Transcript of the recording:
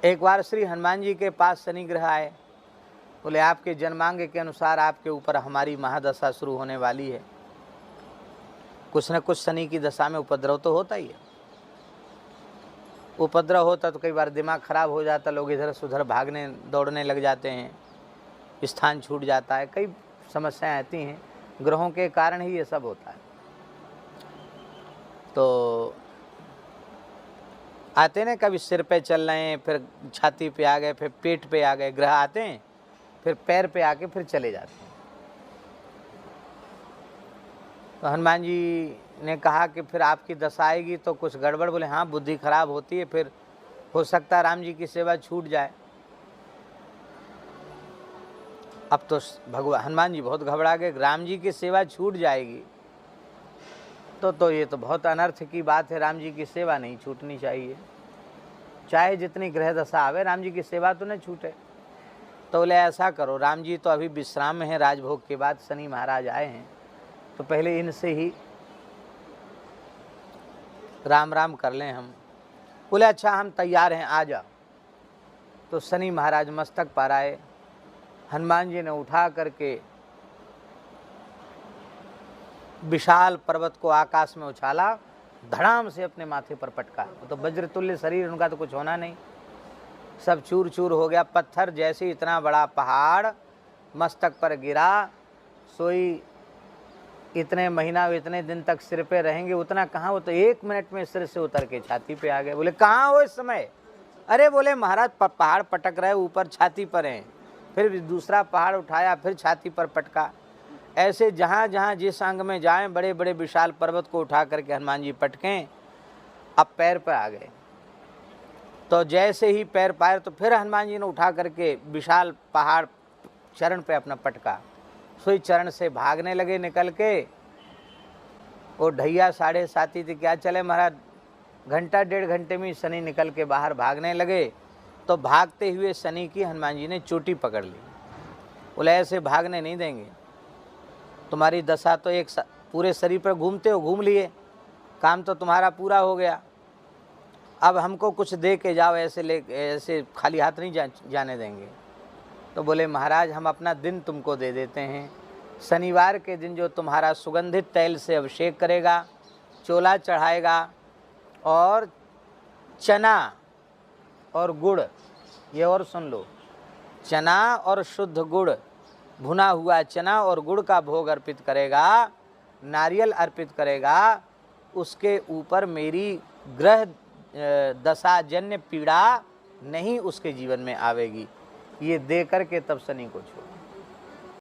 एक बार श्री हनुमान जी के पास शनि ग्रह आए, बोले आपके जन्मांग के अनुसार आपके ऊपर हमारी महादशा शुरू होने वाली है। कुछ न कुछ शनि की दशा में उपद्रव तो होता ही है। उपद्रव होता तो कई बार दिमाग खराब हो जाता, लोग इधर से उधर भागने दौड़ने लग जाते हैं, स्थान छूट जाता है, कई समस्याएं आती हैं। ग्रहों के कारण ही ये सब होता है। तो आते ना, कभी सिर पे चल रहे हैं, फिर छाती पे आ गए, फिर पेट पे आ गए, ग्रह आते हैं, फिर पैर पे आके फिर चले जाते हैं। तो हनुमान जी ने कहा कि फिर आपकी दशा आएगी तो कुछ गड़बड़। बोले हाँ, बुद्धि खराब होती है, फिर हो सकता है राम जी की सेवा छूट जाए। अब तो भगवान हनुमान जी बहुत घबरा गए, राम जी की सेवा छूट जाएगी तो ये तो बहुत अनर्थ की बात है। राम जी की सेवा नहीं छूटनी चाहिए, चाहे जितनी ग्रह दशा आवे, राम जी की सेवा तो न छूटे। तो बोले ऐसा करो, राम जी तो अभी विश्राम में हैं, राजभोग के बाद शनि महाराज आए हैं, तो पहले इनसे ही राम राम कर लें हम। बोले अच्छा, हम तैयार हैं, आ जा। तो शनि महाराज मस्तक पर आए, हनुमान जी ने उठा करके विशाल पर्वत को आकाश में उछाला, धड़ाम से अपने माथे पर पटका। तो वज्रतुल्य शरीर, उनका तो कुछ होना नहीं, सब चूर चूर हो गया। पत्थर जैसे इतना बड़ा पहाड़ मस्तक पर गिरा, सोई इतने महीना इतने दिन तक सिर पे रहेंगे, उतना कहाँ, वो तो 1 मिनट में सिर से उतर के छाती पे आ गए। बोले कहाँ हो इस समय? अरे बोले महाराज पहाड़ पटक रहे, ऊपर छाती पर हैं। फिर दूसरा पहाड़ उठाया, फिर छाती पर पटका। ऐसे जहाँ जहाँ जिस अंग में जाएं, बड़े बड़े विशाल पर्वत को उठा करके हनुमान जी पटकें। अब पैर पर आ गए, तो जैसे ही पैर पाए तो फिर हनुमान जी ने उठा करके विशाल पहाड़ चरण पे अपना पटका। सोई चरण से भागने लगे निकल के। वो ढैया 7:30 थी, क्या चले महाराज, घंटा 1.5 घंटे में शनि निकल के बाहर भागने लगे। तो भागते हुए शनि की हनुमान जी ने चोटी पकड़ ली। बोले ऐसे भागने नहीं देंगे, तुम्हारी दशा तो एक पूरे शरीर पर घूमते हो, घूम लिए, काम तो तुम्हारा पूरा हो गया, अब हमको कुछ दे के जाओ, ऐसे खाली हाथ नहीं जाने देंगे। तो बोले महाराज हम अपना दिन तुमको दे देते हैं, शनिवार के दिन जो तुम्हारा सुगंधित तैल से अभिषेक करेगा, चोला चढ़ाएगा, और चना और गुड़, ये और सुन लो, चना और शुद्ध गुड़, भुना हुआ चना और गुड़ का भोग अर्पित करेगा, नारियल अर्पित करेगा, उसके ऊपर मेरी ग्रह दशाजन्य पीड़ा नहीं उसके जीवन में आवेगी। ये दे करके तब शनि को छोड़।